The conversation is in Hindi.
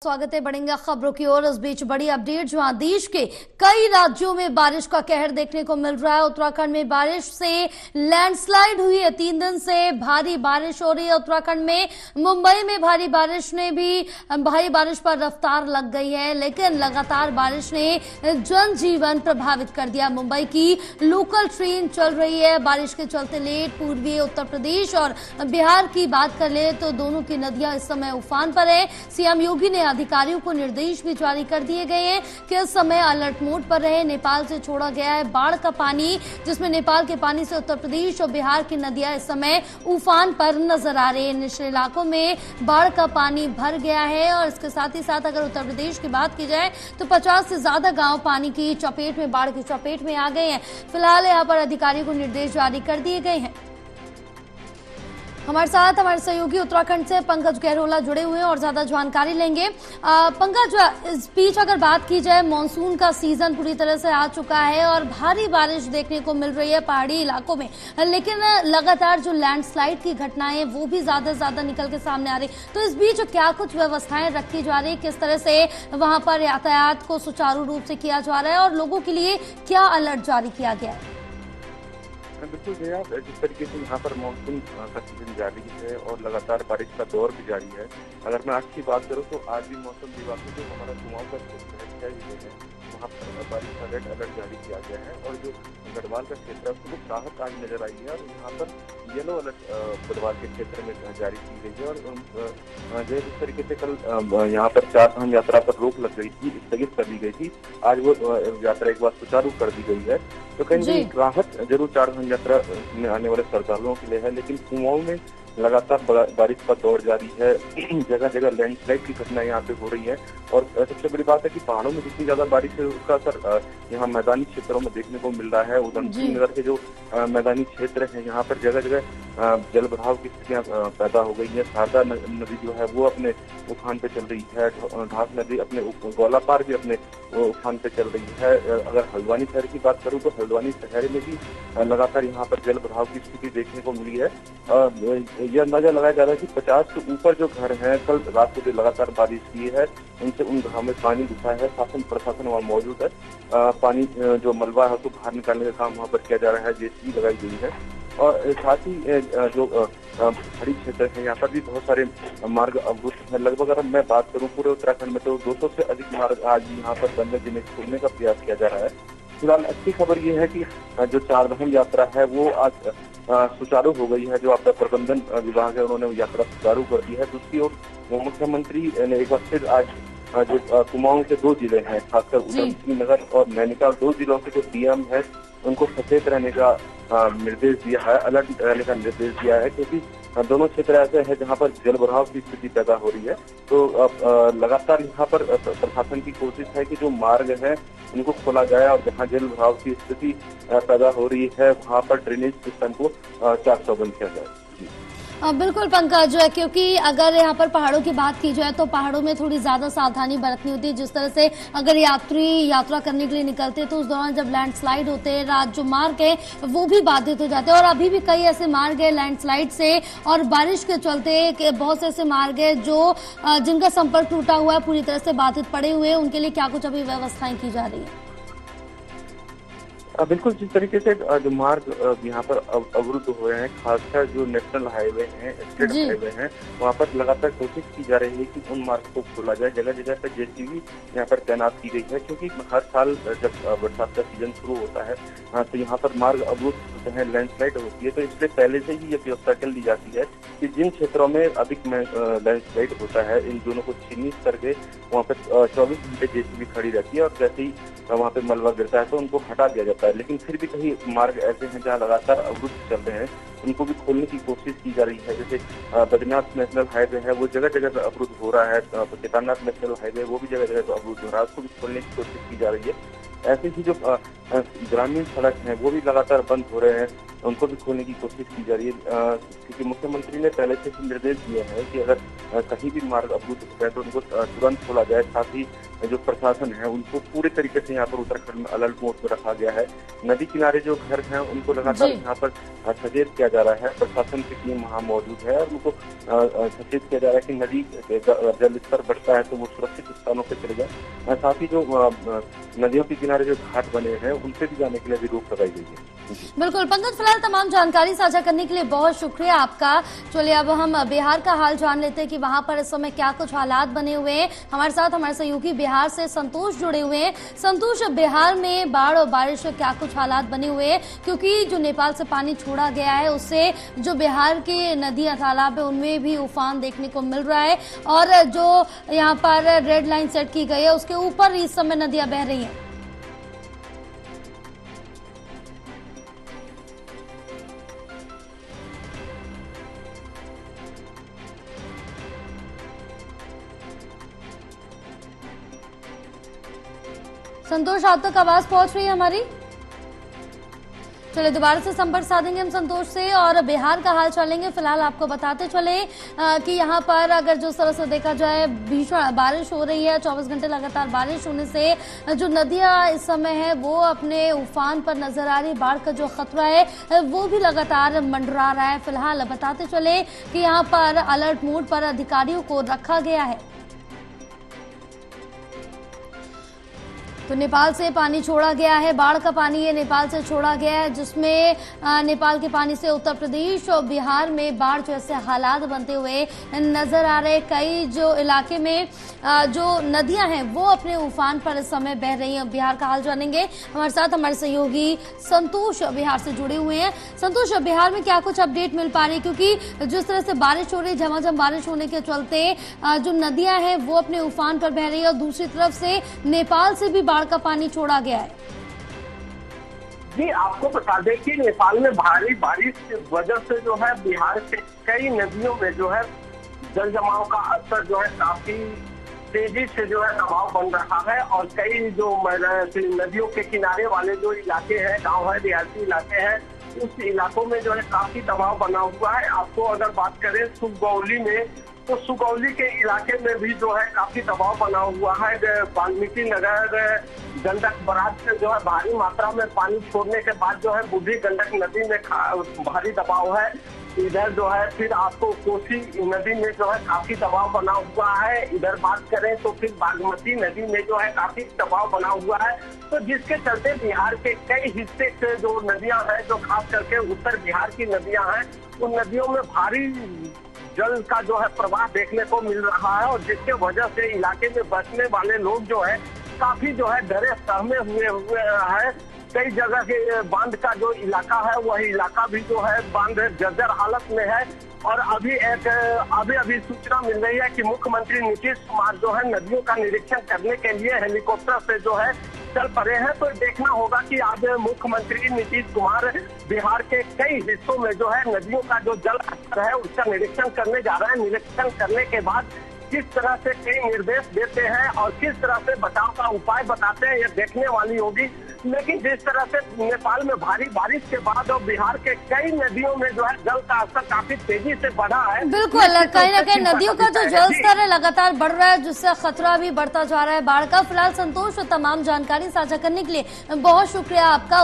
स्वागत है। बढ़ेंगे खबरों की ओर। इस बीच बड़ी अपडेट, जहां देश के कई राज्यों में बारिश का कहर देखने को मिल रहा है। उत्तराखंड में बारिश से लैंडस्लाइड हुई है। 3 दिन से भारी बारिश हो रही है उत्तराखंड में। मुंबई में भारी बारिश पर रफ्तार लग गई है, लेकिन लगातार बारिश ने जनजीवन प्रभावित कर दिया। मुंबई की लोकल ट्रेन चल रही है बारिश के चलते लेट। पूर्वी उत्तर प्रदेश और बिहार की बात कर ले तो दोनों की नदियां इस समय उफान पर है। सीएम योगी ने अधिकारियों को निर्देश भी जारी कर दिए गए हैं कि इस समय अलर्ट मोड पर रहे। नेपाल से छोड़ा गया है बाढ़ का पानी, जिसमें नेपाल के पानी से उत्तर प्रदेश और बिहार की नदियां इस समय उफान पर नजर आ रही है। निचले इलाकों में बाढ़ का पानी भर गया है और इसके साथ ही साथ अगर उत्तर प्रदेश की बात की जाए तो 50 से ज्यादा गांव पानी की चपेट में, बाढ़ की चपेट में आ गए हैं। फिलहाल यहाँ पर अधिकारियों को निर्देश जारी कर दिए गए हैं। हमारे साथ हमारे सहयोगी उत्तराखंड से पंकज गहरोला जुड़े हुए हैं और ज्यादा जानकारी लेंगे। पंकज, इस बीच अगर बात की जाए, मानसून का सीजन पूरी तरह से आ चुका है और भारी बारिश देखने को मिल रही है पहाड़ी इलाकों में, लेकिन लगातार जो लैंडस्लाइड की घटनाएं वो भी ज्यादा निकल के सामने आ रही। तो इस बीच क्या कुछ व्यवस्थाएं रखी जा रही, किस तरह से वहां पर यातायात को सुचारू रूप से किया जा रहा है और लोगों के लिए क्या अलर्ट जारी किया गया है? बिल्कुल जया, जिस तरीके से यहाँ पर मानसून का सीजन जारी है और लगातार बारिश का दौर भी जारी है। अगर मैं आज की बात करूँ तो आज भी मौसम विभाग से जो हमारा कुमाऊं का क्षेत्र है, 6 जिले है, वहाँ पर बारिश का रेड अलर्ट जारी किया गया है और जो गढ़वाल का क्षेत्र है उसको कुछ राहत आज नजर आई है और यहाँ पर येलो अलर्ट गढ़वाल के क्षेत्र में जारी की गई है। और जो जिस तरीके से कल यहाँ पर चार धाम यात्रा पर रोक लग गई थी, स्थगित कर दी गई थी, आज वो यात्रा एक बार सुचारू कर दी गई है। तो कहीं राहत जरूर चार धाम यात्रा में आने वाले श्रद्धालुओं के लिए है, लेकिन कुमाऊं में लगातार बारिश का दौर जारी है। जगह जगह लैंडस्लाइड की घटनाएं यहाँ पे हो रही है और सबसे बड़ी बात है कि पहाड़ों में जितनी ज्यादा बारिश है उसका असर यहाँ मैदानी क्षेत्रों में देखने को मिल रहा है। उधमसिंह नगर के जो मैदानी क्षेत्र है यहाँ पर जगह जगह जल भराव की स्थितियां पैदा हो गई है। शारदा नदी जो है वो अपने उफान पे चल रही है, ढाक नदी अपने गोलापार भी अपने उफान पे चल रही है। अगर हल्द्वानी शहर की बात करूँ तो हल्द्वानी शहर में भी लगातार यहाँ पर जल भराव की स्थिति देखने को मिली है। यह अंदाजा लगाया जा रहा है कि 50 से ऊपर जो घर हैं, कल रात को जो लगातार बारिश की है उनसे उन घरों में पानी घुसा है। शासन प्रशासन वहाँ मौजूद है। पानी जो मलबा है उसको बाहर निकालने का काम वहाँ पर किया जा रहा है, जेसीबी लगाई गई है। और साथ ही जो पहाड़ी क्षेत्र है यहाँ पर भी बहुत सारे मार्ग अवरुद्ध है। लगभग अगर मैं बात करूँ पूरे उत्तराखंड में तो 200 से अधिक मार्ग आज यहाँ पर बंद जिले खोलने का प्रयास किया जा रहा है। फिलहाल अच्छी खबर ये है कि जो चार धाम यात्रा है वो आज सुचारू हो गई है। जो आपदा प्रबंधन विभाग है उन्होंने यात्रा सुचारू कर दी है। दूसरी ओर मुख्यमंत्री ने एक बार फिर आज जो कुमाऊं के 2 जिले हैं, खासकर उधमसिंह नगर और नैनीताल, 2 जिलों के जो डीएम है उनको सचेत रहने का निर्देश दिया है, अलर्ट रहने का निर्देश दिया है, क्योंकि दोनों क्षेत्र ऐसे हैं जहां पर जल भराव की स्थिति पैदा हो रही है। तो लगातार यहाँ पर प्रशासन की कोशिश है कि जो मार्ग है उनको खोला जाए और जहाँ जल भराव की स्थिति पैदा हो रही है वहाँ पर ड्रेनेज सिस्टम को 400 किया जाए। बिल्कुल पंकज, क्योंकि अगर यहाँ पर पहाड़ों की बात की जाए तो पहाड़ों में थोड़ी ज्यादा सावधानी बरतनी होती है। जिस तरह से अगर यात्री यात्रा करने के लिए निकलते हैं तो उस दौरान जब लैंडस्लाइड होते हैं, रात जो मार्ग है वो भी बाधित हो जाते हैं और अभी भी कई ऐसे मार्ग है लैंडस्लाइड से और बारिश के चलते बहुत से ऐसे मार्ग है जो जिनका संपर्क टूटा हुआ है, पूरी तरह से बाधित पड़े हुए हैं। उनके लिए क्या कुछ अभी व्यवस्थाएं की जा रही है? बिल्कुल, जिस तरीके से जो मार्ग यहाँ पर अवरुद्ध हुए हैं, खासकर जो नेशनल हाईवे हैं, स्टेट हाईवे हैं, वहाँ पर लगातार कोशिश की जा रही है कि उन मार्ग को खोला जाए। जगह जगह पर जेसीबी यहाँ पर तैनात की गई है, क्योंकि हर साल जब बरसात का सीजन शुरू होता है तो यहाँ पर मार्ग अवरुद्ध होते हैं, लैंडस्लाइड होती है। तो इसलिए पहले से ही ये व्यवस्था कर ली जाती है कि जिन क्षेत्रों में अधिक लैंडस्लाइड होता है इन दोनों को चिन्हित करके वहाँ पर 24 घंटे जेसीबी खड़ी रहती है और जैसे ही वहाँ पे मलबा गिरता है तो उनको हटा दिया जाता है। लेकिन फिर भी कई मार्ग ऐसे हैं जहाँ लगातार अवरुद्ध चल रहे हैं, उनको भी खोलने की कोशिश की जा रही है। जैसे बद्रीनाथ नेशनल हाईवे है वो जगह जगह पर अवरुद्ध हो रहा है, केदारनाथ नेशनल हाईवे वो भी जगह जगह पर अवरुद्ध हो रहा है, उसको भी खोलने की कोशिश की जा रही है। ऐसे ही जो ग्रामीण सड़क हैं वो भी लगातार बंद हो रहे हैं, उनको भी खोलने की कोशिश की जा रही है, क्योंकि मुख्यमंत्री ने पहले से ही निर्देश दिया है कि अगर कहीं भी मार्ग अवरुद्ध होता है तो उनको तुरंत खोला जाए। साथ ही जो प्रशासन है उनको पूरे तरीके से यहाँ पर उत्तराखंड में अलर्ट मोड पर रखा गया है। नदी किनारे जो घर हैं उनको लगातार यहाँ पर सचेत किया जा रहा है। प्रशासन की टीम वहाँ मौजूद है और उनको सचेत किया जा रहा है कि नदी जल स्तर बढ़ता है तो वो सुरक्षित स्थानों पर चले जाए। साथ ही जो नदियों के किनारे जो घाट बने हैं उनसे भी जाने के लिए भी रोक लगाई गई है। बिल्कुल पंकज, फिलहाल तमाम जानकारी साझा करने के लिए बहुत शुक्रिया आपका। चलिए अब हम बिहार का हाल जान लेते हैं कि वहां पर इस समय क्या कुछ हालात बने हुए हैं। हमारे साथ हमारे सहयोगी बिहार से संतोष जुड़े हुए हैं। संतोष, बिहार में बाढ़ और बारिश के क्या कुछ हालात बने हुए हैं, क्योंकि जो नेपाल से पानी छोड़ा गया है उससे जो बिहार के नदियां तालाब है उनमें भी उफान देखने को मिल रहा है और जो यहाँ पर रेड लाइन सेट की गई है उसके ऊपर इस समय नदियां बह रही हैं। संतोष, आप तक आवाज पहुंच रही है हमारी? चलिए दोबारा से संपर्क साधेंगे हम संतोष से और बिहार का हाल चलेंगे। फिलहाल आपको बताते चले कि यहाँ पर अगर जिस तरह से देखा जाए भीषण बारिश हो रही है, 24 घंटे लगातार बारिश होने से जो नदियां इस समय है वो अपने उफान पर नजर आ रही। बाढ़ का जो खतरा है वो भी लगातार मंडरा रहा है। फिलहाल बताते चले कि यहाँ पर अलर्ट मोड पर अधिकारियों को रखा गया है। तो नेपाल से पानी छोड़ा गया है, बाढ़ का पानी ये नेपाल से छोड़ा गया है, जिसमें नेपाल के पानी से उत्तर प्रदेश और बिहार में बाढ़ जैसे हालात बनते हुए नजर आ रहे। कई जो इलाके में जो नदियां हैं वो अपने उफान पर इस समय बह रही हैं। बिहार का हाल जानेंगे, हमारे साथ हमारे सहयोगी संतोष बिहार से जुड़े हुए हैं। संतोष, बिहार में क्या कुछ अपडेट मिल पा रही है, क्योंकि जिस तरह से बारिश हो रही है, झमाझम बारिश होने के चलते जो नदियां हैं वो अपने उफान पर बह रही है और दूसरी तरफ से नेपाल से भी का पानी छोड़ा गया है। जी, आपको बता दें कि नेपाल में भारी बारिश की वजह से जो है बिहार के कई नदियों में जो है जल जमाव का असर जो है काफी तेजी से जो है दबाव बन रहा है और कई जो नदियों के किनारे वाले जो इलाके हैं, गांव है, देहाती इलाके हैं, उस इलाकों में जो है काफी दबाव बना हुआ है। आपको अगर बात करें सुगौली में, तो सुगौली के इलाके में भी जो है काफी दबाव बना हुआ है। वाल्मीकि नगर गंडक बराज से जो है भारी मात्रा में पानी छोड़ने के बाद जो है बूढ़ी गंडक नदी में भारी दबाव है। इधर जो है फिर आपको कोसी नदी में जो है काफी दबाव बना हुआ है। इधर बात करें तो फिर बागमती नदी में जो है काफी दबाव बना हुआ है। तो जिसके चलते बिहार के कई हिस्से से जो नदियां हैं, जो खास करके उत्तर बिहार की नदियां हैं, उन नदियों में भारी जल का जो है प्रवाह देखने को मिल रहा है और जिसके वजह से इलाके में बसने वाले लोग जो है काफी जो है डरे सहमे हुए हैं। कई जगह के बांध का जो इलाका है वह इलाका भी जो है बांध जर्जर हालत में है और अभी सूचना मिल रही है कि मुख्यमंत्री नीतीश कुमार जो है नदियों का निरीक्षण करने के लिए हेलीकॉप्टर से जो है चल पड़े हैं। तो देखना होगा कि आज मुख्यमंत्री नीतीश कुमार बिहार के कई हिस्सों में जो है नदियों का जो जल स्तर है उसका निरीक्षण करने जा रहे हैं। निरीक्षण करने के बाद किस तरह से कई निर्देश देते हैं और किस तरह से बचाव का उपाय बताते हैं, ये देखने वाली होगी। लेकिन जिस तरह से नेपाल में भारी बारिश के बाद और बिहार के कई नदियों में जो है जल का स्तर काफी तेजी से बढ़ा है। बिल्कुल, कहीं ना कहीं नदियों का जो जल स्तर है लगातार बढ़ रहा है, जिससे खतरा भी बढ़ता जा रहा है बाढ़ का। फिलहाल संतोष, तमाम जानकारी साझा करने के लिए बहुत शुक्रिया आपका।